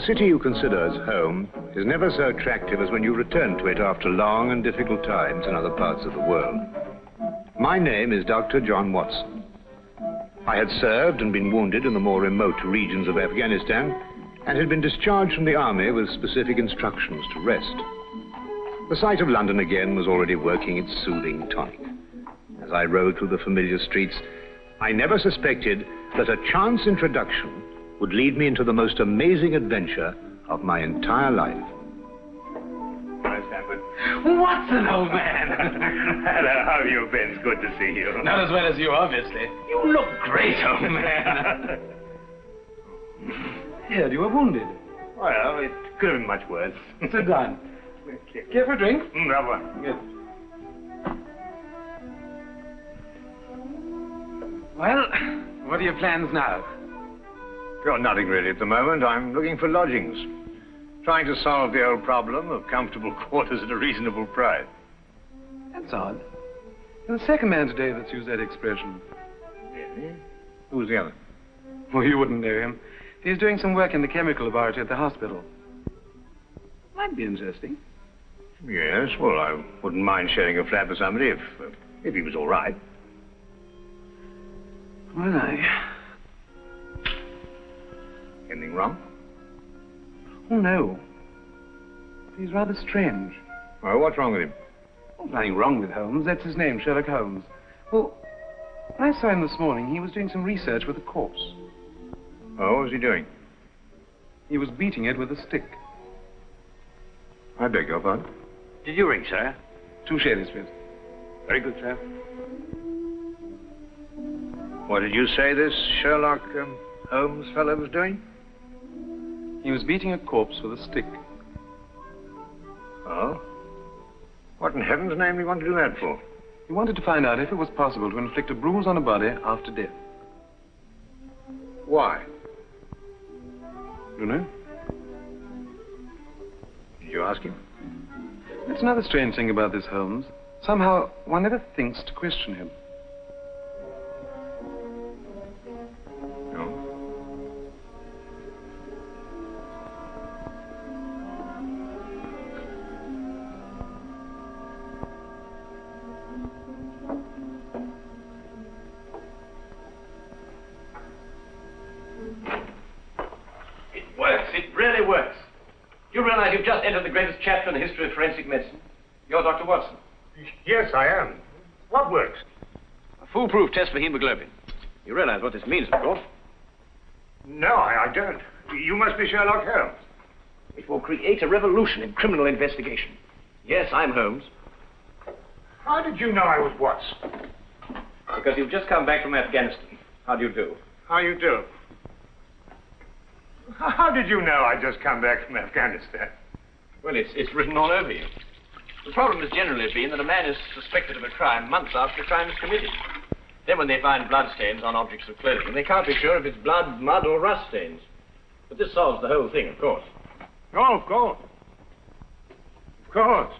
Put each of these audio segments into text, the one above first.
The city you consider as home is never so attractive as when you return to it after long and difficult times in other parts of the world. My name is Dr. John Watson. I had served and been wounded in the more remote regions of Afghanistan and had been discharged from the army with specific instructions to rest. The sight of London again was already working its soothing tonic. As I rode through the familiar streets, I never suspected that a chance introduction would lead me into the most amazing adventure of my entire life. Watson, old man! Hello, how have you been? It's good to see you. Not as well as you, obviously. You look great, old man. Heard you were wounded. Well, it could have been much worse. Sit down. Care for a drink? That one. Good. Well, what are your plans now? Got nothing really at the moment. I'm looking for lodgings. Trying to solve the old problem of comfortable quarters at a reasonable price. That's odd. You're the second man today that's used that expression. Really? Who's the other? Well, you wouldn't know him. He's doing some work in the chemical laboratory at the hospital. Might be interesting. Yes, well, I wouldn't mind sharing a flat with somebody if he was all right. Well, Anything wrong? Oh, no. He's rather strange. Well, what's wrong with him? Oh, nothing wrong with Holmes. That's his name, Sherlock Holmes. Well, when I saw him this morning, he was doing some research with a corpse. Oh, what was he doing? He was beating it with a stick. I beg your pardon? Did you ring, sir? 2 shillings, please. Very good, sir. What did you say this Sherlock Holmes fellow was doing? He was beating a corpse with a stick. Oh? What in heaven's name do you want to do that for? He wanted to find out if it was possible to inflict a bruise on a body after death. Why? You know? Did you ask him? That's another strange thing about this Holmes. Somehow, one never thinks to question him. You've just entered the greatest chapter in the history of forensic medicine. You're Dr. Watson. Yes, I am. What works? A foolproof test for hemoglobin. You realize what this means, of course. No, I don't. You must be Sherlock Holmes. It will create a revolution in criminal investigation. Yes, I'm Holmes. How did you know I was Watson? Because you've just come back from Afghanistan. How do you do? How you do? How did you know I'd just come back from Afghanistan? Well, it's written all over you. The problem has generally been that a man is suspected of a crime months after the crime is committed. Then when they find bloodstains on objects of clothing, they can't be sure if it's blood, mud, or rust stains. But this solves the whole thing, of course. Oh, of course. Of course.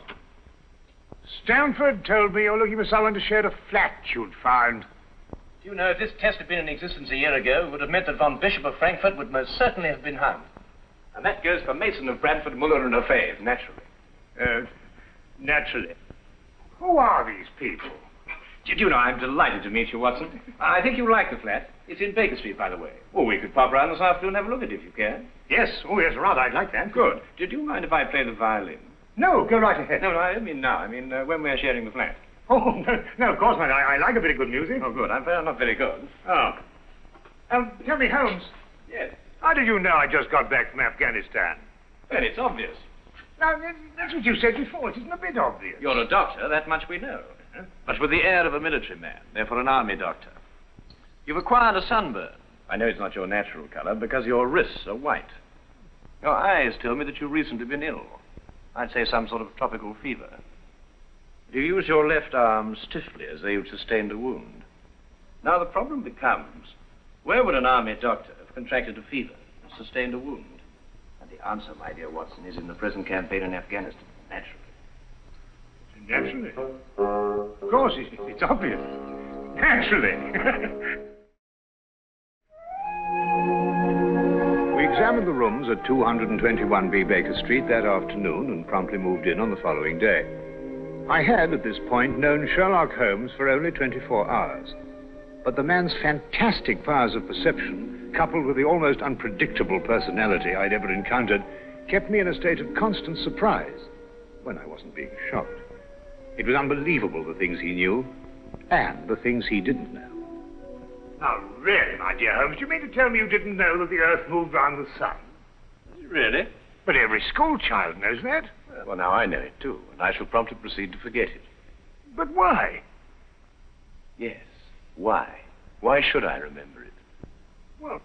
Stamford told me you're looking for someone to share a flat you'd found. Do you know, if this test had been in existence a year ago, it would have meant that von Bishop of Frankfurt would most certainly have been hung. And that goes for Mason of Bradford, Muller, and O'Fave, naturally. Naturally. Who are these people? Did you know, I'm delighted to meet you, Watson. I think you'll like the flat. It's in Baker Street, by the way. Oh, we could pop around this afternoon and have a look at it if you can. Yes. Oh, yes, rather. I'd like that. Good. Did you mind if I play the violin? No, go right ahead. No, I don't mean now. I mean when we're sharing the flat. Oh, no, of course not. I like a bit of good music. Oh, good. I'm not very good. Oh. Tell me, Holmes. Yes? How did you know I just got back from Afghanistan? Well, it's obvious. Now, that's what you said before. It isn't a bit obvious. You're a doctor, that much we know. But with the air of a military man, therefore an army doctor. You've acquired a sunburn. I know it's not your natural color because your wrists are white. Your eyes tell me that you've recently been ill. I'd say some sort of tropical fever. You use your left arm stiffly as though you'd sustained a wound. Now the problem becomes, where would an army doctor have contracted a fever and sustained a wound? And the answer, my dear Watson, is in the present campaign in Afghanistan, naturally. Naturally? Of course, it's obvious. Naturally. We examined the rooms at 221B Baker Street that afternoon and promptly moved in on the following day. I had, at this point, known Sherlock Holmes for only 24 hours. But the man's fantastic powers of perception, coupled with the almost unpredictable personality I'd ever encountered, kept me in a state of constant surprise when I wasn't being shocked. It was unbelievable, the things he knew and the things he didn't know. Now, really, my dear Holmes, you mean to tell me you didn't know that the Earth moved round the sun? Really? But every school child knows that. Well, now I know it, too, and I shall promptly proceed to forget it. But why? Yes, why? Why should I remember it? Well,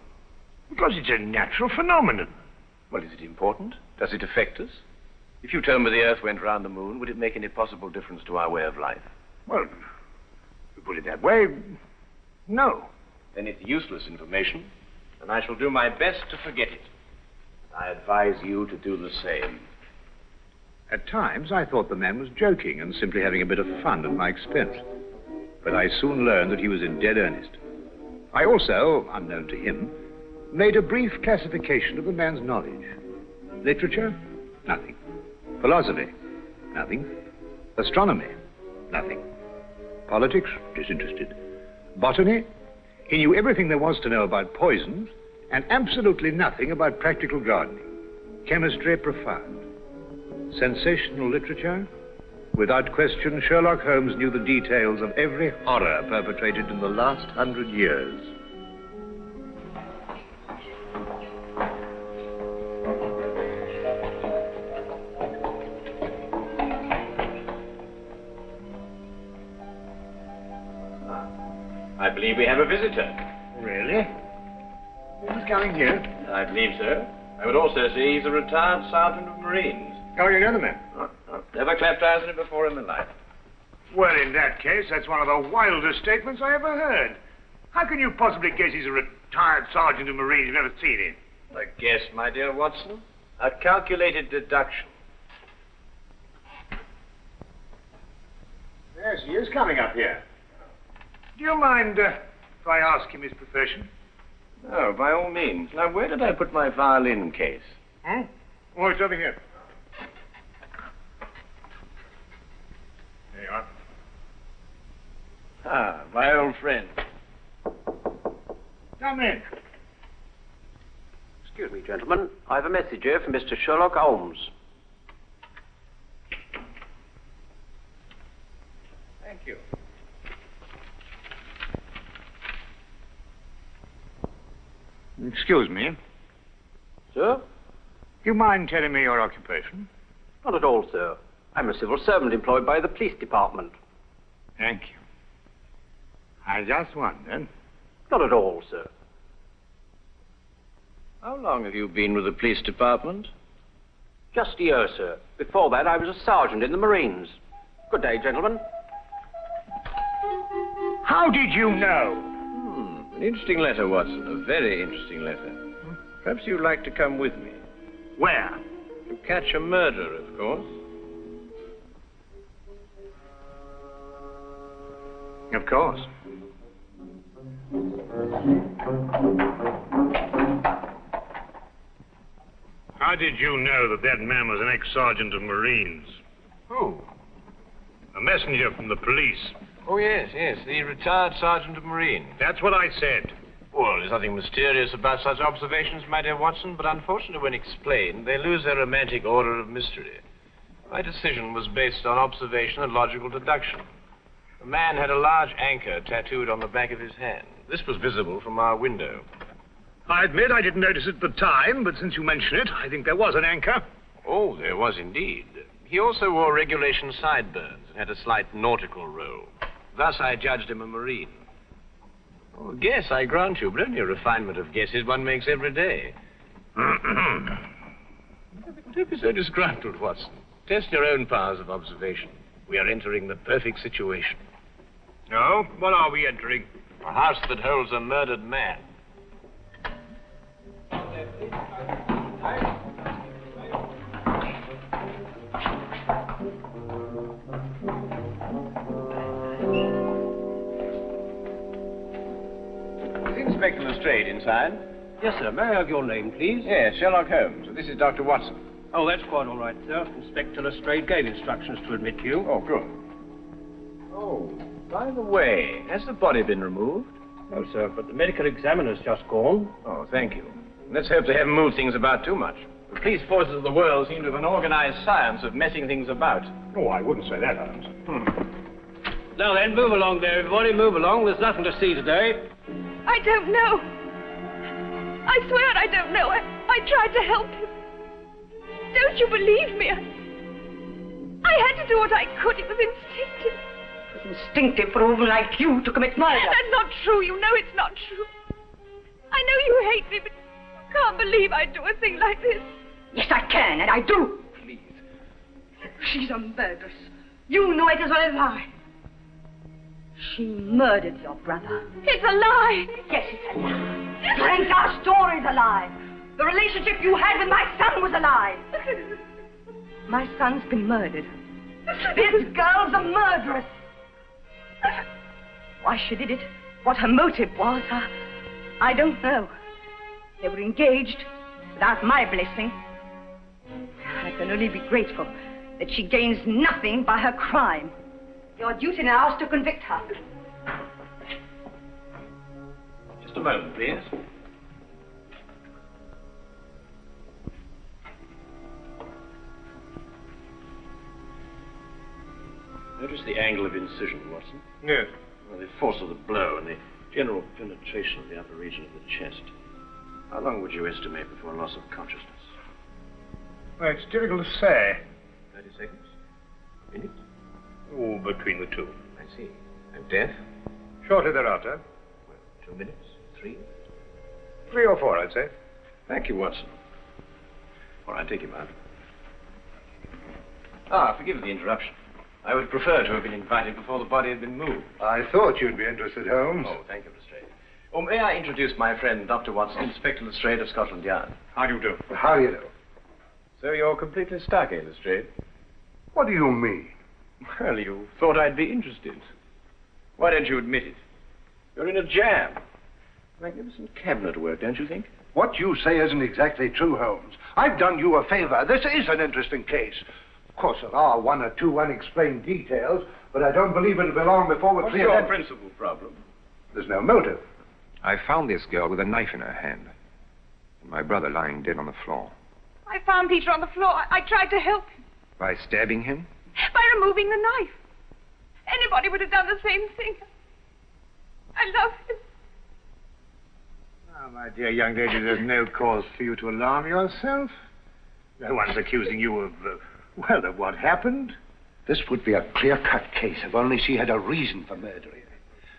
because it's a natural phenomenon. Well, is it important? Does it affect us? If you told me the Earth went round the moon, would it make any possible difference to our way of life? Well, to put it that way, no. Then it's useless information, and I shall do my best to forget it. I advise you to do the same. At times, I thought the man was joking and simply having a bit of fun at my expense. But I soon learned that he was in dead earnest. I also, unknown to him, made a brief classification of the man's knowledge. Literature? Nothing. Philosophy? Nothing. Astronomy? Nothing. Politics? Disinterested. Botany? He knew everything there was to know about poisons and absolutely nothing about practical gardening. Chemistry? Profound. Sensational literature? Without question, Sherlock Holmes knew the details of every horror perpetrated in the last 100 years. I believe we have a visitor. Really? Who's coming here? I believe so. I would also say he's a retired sergeant of Marines. Oh, you know the man? Never clapped eyes on him before in my life. Well, in that case, that's one of the wildest statements I ever heard. How can you possibly guess he's a retired sergeant of Marines? You've never seen him. A guess, my dear Watson. A calculated deduction. Yes, he is coming up here. Do you mind if I ask him his profession? Oh, by all means. Now, where did I put my violin case? Hmm? Oh, it's over here. There you are. Ah, my old friend. Come in. Excuse me, gentlemen. I have a message here from Mr. Sherlock Holmes. Thank you. Excuse me. Sir? Do you mind telling me your occupation? Not at all, sir. I'm a civil servant employed by the police department. Thank you. I just wondered. Not at all, sir. How long have you been with the police department? Just a year, sir. Before that, I was a sergeant in the Marines. Good day, gentlemen. How did you know? An interesting letter, Watson. A very interesting letter. Perhaps you'd like to come with me. Where? To catch a murderer, of course. Of course. How did you know that that man was an ex-sergeant of Marines? Who? A messenger from the police. Oh, yes, the retired sergeant of Marines. That's what I said. Well, there's nothing mysterious about such observations, my dear Watson, but unfortunately, when explained, they lose their romantic order of mystery. My decision was based on observation and logical deduction. The man had a large anchor tattooed on the back of his hand. This was visible from our window. I admit I didn't notice it at the time, but since you mention it, I think there was an anchor. Oh, there was indeed. He also wore regulation sideburns and had a slight nautical roll. Thus, I judged him a Marine. Oh, guess, I grant you, but only a refinement of guesses one makes every day. Don't be so disgruntled, Watson. Test your own powers of observation. We are entering the perfect situation. No? What are we entering? A house that holds a murdered man. Is Inspector Lestrade inside? Yes, sir. May I have your name, please? Yes, Sherlock Holmes. This is Dr. Watson. Oh, that's quite all right, sir. Inspector Lestrade gave instructions to admit you. Oh, good. Oh, by the way, has the body been removed? No, sir, but the medical examiner's just gone. Oh, thank you. Let's hope they haven't moved things about too much. The police forces of the world seem to have an organized science of messing things about. Oh, I wouldn't say that, Holmes. Now then, move along there, everybody. Move along. There's nothing to see today. I don't know. I swear I don't know. I tried to help him. Don't you believe me? I had to do what I could. It was instinctive. It was instinctive for a woman like you to commit murder. That's not true. You know it's not true. I know you hate me, but you can't believe I'd do a thing like this. Yes, I can, and I do. Please. She's a murderess. You know it as well as I. She murdered your brother. It's a lie. Yes, it's a lie. Frank, our story's a lie. The relationship you had with my son was a lie. My son's been murdered. This girl's a murderess. Why she did it, what her motive was, I don't know. They were engaged without my blessing. I can only be grateful that she gains nothing by her crime. Your duty now is to convict her. Just a moment, please. Notice the angle of incision, Watson. Yes. Well, the force of the blow and the general penetration of the upper region of the chest. How long would you estimate before loss of consciousness? Well, it's difficult to say. 30 seconds? A minute? Oh, between the two. I see. And death? Shortly thereafter. Well, 2 minutes? 3? 3 or 4, I'd say. Thank you, Watson. All right, take him out. Ah, forgive the interruption. I would prefer to have been invited before the body had been moved. I thought you'd be interested, Holmes. Oh, thank you, Lestrade. Oh, may I introduce my friend, Dr. Watson, Inspector Lestrade of Scotland Yard? How do you do? How do you do? So you're completely stuck, eh, Lestrade? What do you mean? Well, you thought I'd be interested. Why don't you admit it? You're in a jam. Magnificent cabinet work, don't you think? What you say isn't exactly true, Holmes. I've done you a favor. This is an interesting case. Of course, there are 1 or 2 unexplained details, but I don't believe it'll be long before we're What's clear. your principal problem? There's no motive. I found this girl with a knife in her hand, and my brother lying dead on the floor. I found Peter on the floor. I tried to help him. By stabbing him? By removing the knife. Anybody would have done the same thing. I love him. Now, my dear young lady, there's no cause for you to alarm yourself. No one's accusing you of, of what happened. This would be a clear-cut case if only she had a reason for murdering her.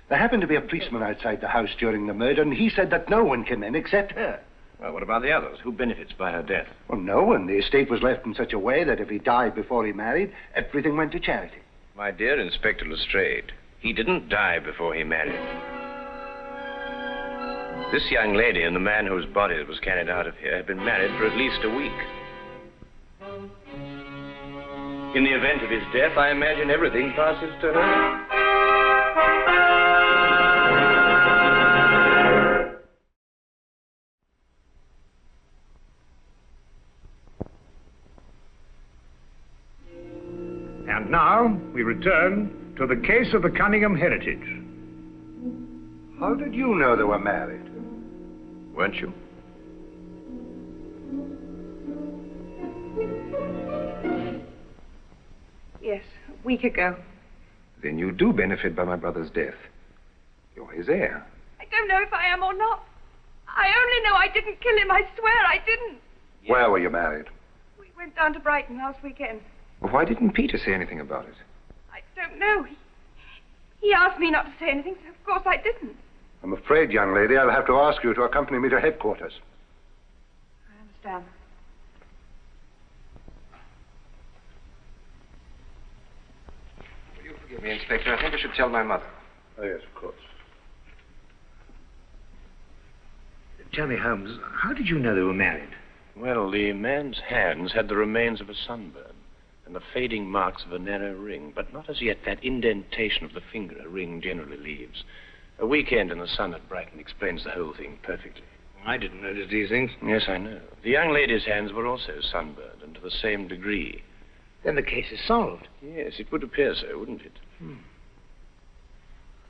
There happened to be a policeman outside the house during the murder, and he said that no one came in except her. Well, what about the others? Who benefits by her death? Well, no one. The estate was left in such a way that if he died before he married, everything went to charity. My dear Inspector Lestrade, he didn't die before he married. This young lady and the man whose body was carried out of here had been married for at least a week. In the event of his death, I imagine everything passes to her. And now we return to the case of the Cunningham heritage. How did you know they were married? Weren't you? Yes, a week ago. Then you do benefit by my brother's death. You're his heir. I don't know if I am or not. I only know I didn't kill him. I swear I didn't. Where were you married? We went down to Brighton last weekend. Well, why didn't Peter say anything about it? I don't know. He asked me not to say anything, so of course I didn't. I'm afraid, young lady, I'll have to ask you to accompany me to headquarters. I understand. Will you forgive me, Inspector? I think I should tell my mother. Oh, yes, of course. Tell me, Holmes, how did you know they were married? Well, the man's hands had the remains of a sunburn and the fading marks of a narrow ring, but not as yet that indentation of the finger a ring generally leaves. A weekend in the sun at Brighton explains the whole thing perfectly. I didn't notice these things. Yes, I know. The young lady's hands were also sunburned, and to the same degree. Then the case is solved. Yes, it would appear so, wouldn't it?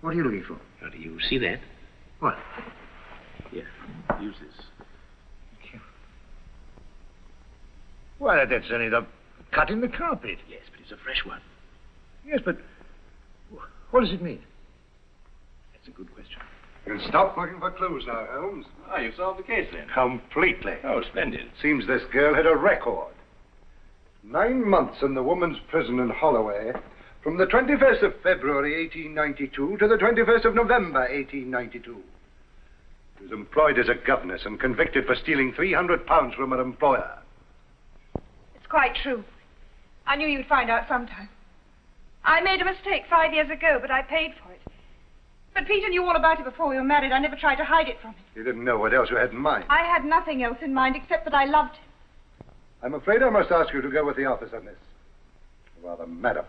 What are you looking for? How do you see that? What? Here, use this. Thank you. Why, that's only the cut in the carpet. Yes, but it's a fresh one. Yes, but what does it mean? That's a good question. You can stop looking for clues now, Holmes. Oh, you've solved the case then? Completely. Oh, splendid. Seems this girl had a record. 9 months in the woman's prison in Holloway, from the 21st of February, 1892, to the 21st of November, 1892. She was employed as a governess and convicted for stealing £300 from her employer. It's quite true. I knew you'd find out sometime. I made a mistake 5 years ago, but I paid for it. But Peter knew all about it before we were married. I never tried to hide it from him. You didn't know what else you had in mind. I had nothing else in mind except that I loved him. I'm afraid I must ask you to go with the officer, miss. Rather, madam.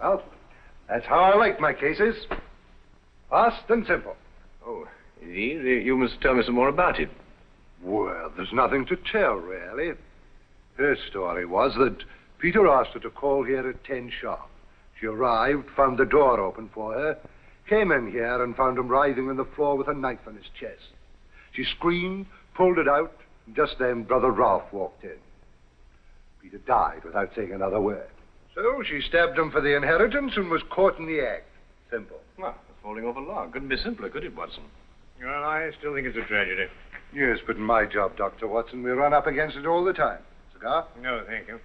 Well, that's how I like my cases. Fast and simple. Oh, indeed? You must tell me some more about it. Well, there's nothing to tell, really. Her story was that Peter asked her to call here at 10 sharp. She arrived, found the door open for her, came in here and found him writhing on the floor with a knife in his chest. She screamed, pulled it out, and just then Brother Ralph walked in. Peter died without saying another word. So she stabbed him for the inheritance and was caught in the act. Simple. Well, it's falling off a log. Couldn't be simpler, could it, Watson? Well, I still think it's a tragedy. Yes, but in my job, Dr. Watson, we run up against it all the time. Cigar? No, thank you.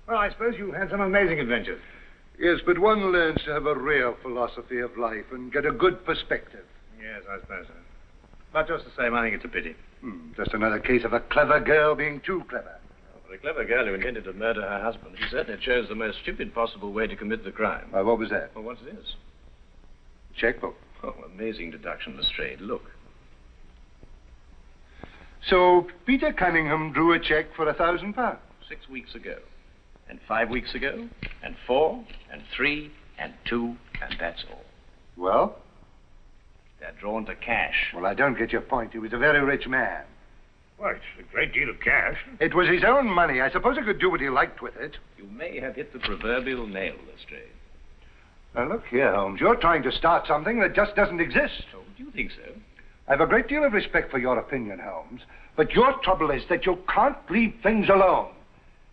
Well, I suppose you've had some amazing adventures. Yes, but one learns to have a real philosophy of life and get a good perspective. Yes, I suppose so. But just the same, I think it's a pity. Just another case of a clever girl being too clever. Well, for a clever girl who intended to murder her husband, she certainly chose the most stupid possible way to commit the crime. Why, what was that? Well, what's this? Checkbook. Oh, amazing deduction, Lestrade. Look. So Peter Cunningham drew a check for £1,000. 6 weeks ago. And 5 weeks ago. And 4. And 3. And 2. And that's all. Well? They're drawn to cash. Well, I don't get your point. He was a very rich man. Well, it's a great deal of cash. It was his own money. I suppose he could do what he liked with it. You may have hit the proverbial nail, Lestrade. Now, look here, Holmes. You're trying to start something that just doesn't exist. Oh, do you think so? I have a great deal of respect for your opinion, Holmes. But your trouble is that you can't leave things alone.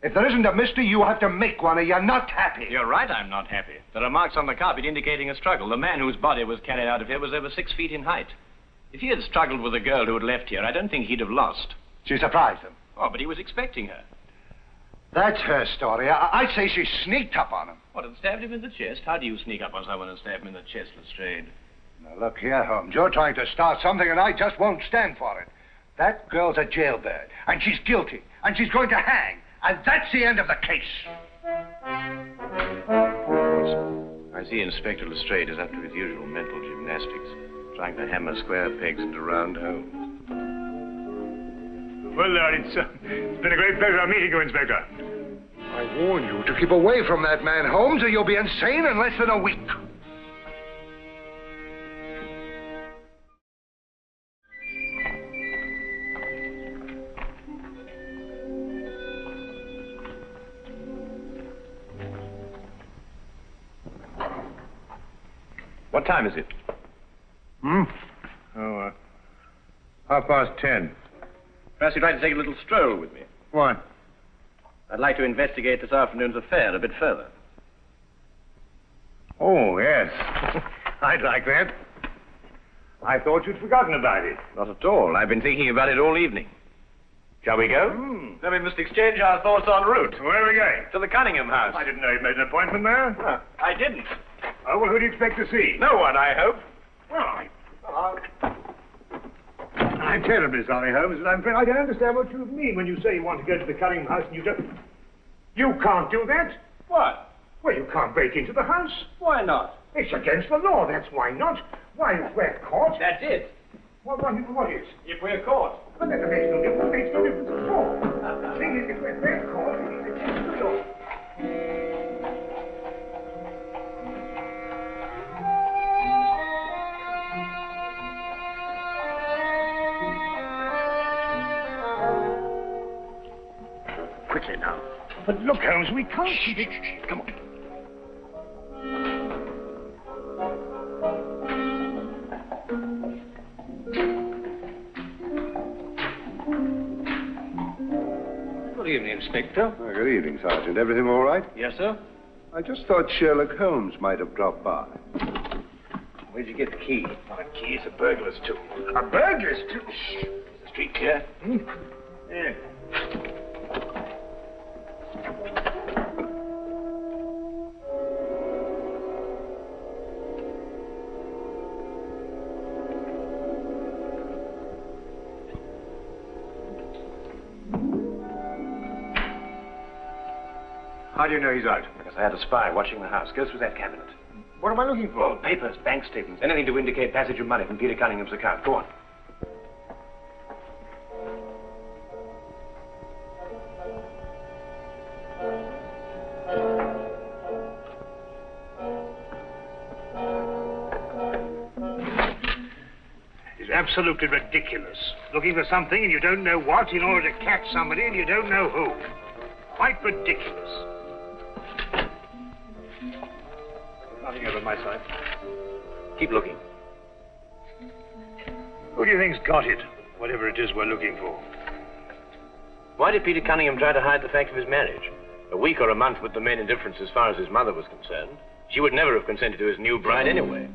If there isn't a mystery, you have to make one, or you're not happy. You're right, I'm not happy. There are marks on the carpet indicating a struggle. The man whose body was carried out of here was over 6 feet in height. If he had struggled with a girl who had left here, I don't think he'd have lost. She surprised him. Oh, but he was expecting her. That's her story. I'd say she sneaked up on him. What, and stabbed him in the chest? How do you sneak up on someone and stab him in the chest, Lestrade? Now, look here, Holmes. You're trying to start something, and I just won't stand for it. That girl's a jailbird, and she's guilty, and she's going to hang. And that's the end of the case. I see Inspector Lestrade is up to his usual mental gymnastics, trying to hammer square pegs into round holes. Well, Lord, it's been a great pleasure meeting you, Inspector. I warn you to keep away from that man, Holmes, or you'll be insane in less than a week. What time is it? Oh, 10:30. Perhaps you'd like to take a little stroll with me. What? I'd like to investigate this afternoon's affair a bit further. Oh, yes. I'd like that. I thought you'd forgotten about it. Not at all. I've been thinking about it all evening. Shall we go? Then we must exchange our thoughts en route. Where are we going? To the Cunningham house. I didn't know you'd made an appointment there. I didn't. Oh, well, who do you expect to see? No one, I hope. Well, I'm terribly sorry, Holmes, but I'm afraid I don't understand what you mean when you say you want to go to the Cunningham house and you don't. You can't do that. What? Well, you can't break into the house. Why not? It's against the law, that's why not. Why, if we're caught... That's it. What is? If we're caught. But that makes no difference. It makes no difference at all. The thing is, if we're caught, it's against the law. But look, Holmes, we can't keep it. Come on. Good evening, Inspector. Oh, good evening, Sergeant. Everything all right? Yes, sir? I just thought Sherlock Holmes might have dropped by. Where'd you get the key? Not a key, it's a burglar's tool. A burglar's tool? Shh. Is the street clear? Yeah. How do you know he's out? Because I had a spy watching the house. Go through that cabinet. What am I looking for? Oh, papers, bank statements, anything to indicate passage of money from Peter Cunningham's account. Go on. It's absolutely ridiculous. Looking for something and you don't know what in order to catch somebody and you don't know who. Quite ridiculous. Nothing over my side. Keep looking. Who do you think's got it? Whatever it is we're looking for. Why did Peter Cunningham try to hide the fact of his marriage? A week or a month would the main indifference as far as his mother was concerned. She would never have consented to his new bride anyway.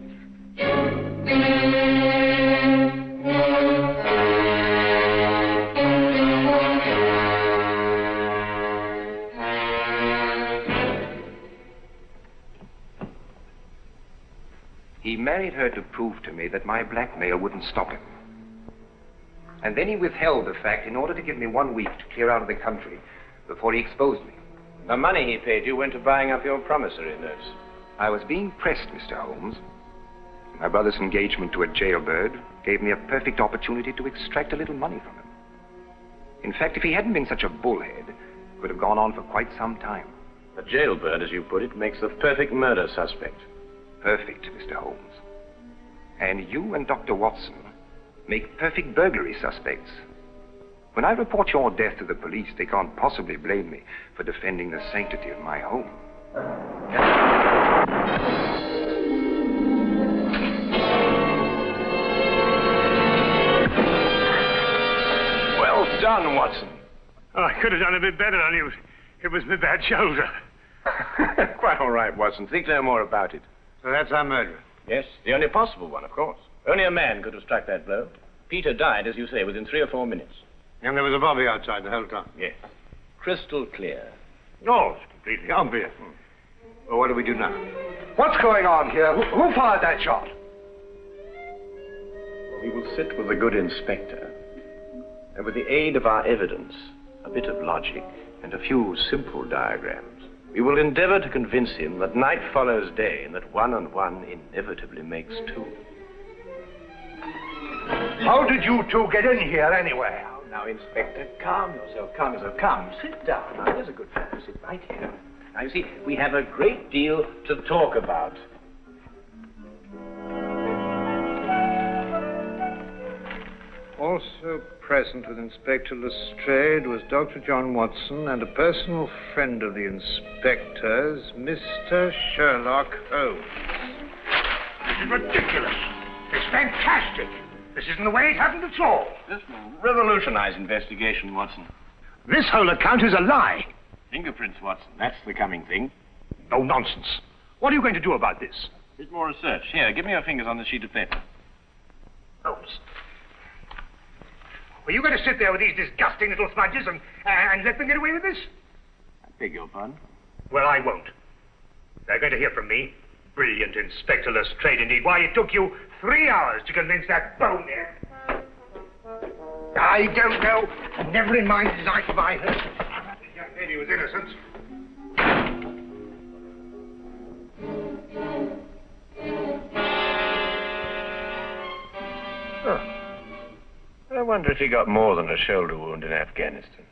He married her to prove to me that my blackmail wouldn't stop him. And then he withheld the fact in order to give me 1 week to clear out of the country before he exposed me. The money he paid you went to buying up your promissory notes. I was being pressed, Mr. Holmes. My brother's engagement to a jailbird gave me a perfect opportunity to extract a little money from him. In fact, if he hadn't been such a bullhead, it would have gone on for quite some time. A jailbird, as you put it, makes the perfect murder suspect. Perfect, Mr. Holmes. And you and Dr. Watson make perfect burglary suspects. When I report your death to the police, they can't possibly blame me for defending the sanctity of my home. Well done, Watson. Oh, I could have done a bit better, only it was my bad shoulder. Quite all right, Watson. Think no more about it. So that's our murderer. Yes, the only possible one, of course. Only a man could have struck that blow. Peter died, as you say, within 3 or 4 minutes. And there was a bobby outside the whole time. Yes. Crystal clear. No, it's completely obvious. Well, what do we do now? What's going on here? Who fired that shot? We will sit with the good inspector, and with the aid of our evidence, a bit of logic, and a few simple diagrams, we will endeavor to convince him that night follows day and that 1 and 1 inevitably makes 2. How did you two get in here anyway? Now, Inspector, calm yourself, calm yourself. Come, sit down. Now, there's a good fellow. Sit right here. Now, you see, we have a great deal to talk about. Also present with Inspector Lestrade was Dr. John Watson and a personal friend of the inspector's, Mr. Sherlock Holmes. This is ridiculous. It's fantastic. This isn't the way it happened at all. This will revolutionize investigation, Watson. This whole account is a lie. Fingerprints, Watson. That's the coming thing. No nonsense. What are you going to do about this? A bit more research. Here, give me your fingers on the sheet of paper. Holmes. Were you going to sit there with these disgusting little smudges and let them get away with this? I beg your pardon? Well, I won't. They're going to hear from me. Brilliant Inspector Lestrade, indeed. Why, it took you 3 hours to convince that bonehead. I don't know. Never in my life have I heard. The young lady was innocent. Oh. I wonder if he got more than a shoulder wound in Afghanistan.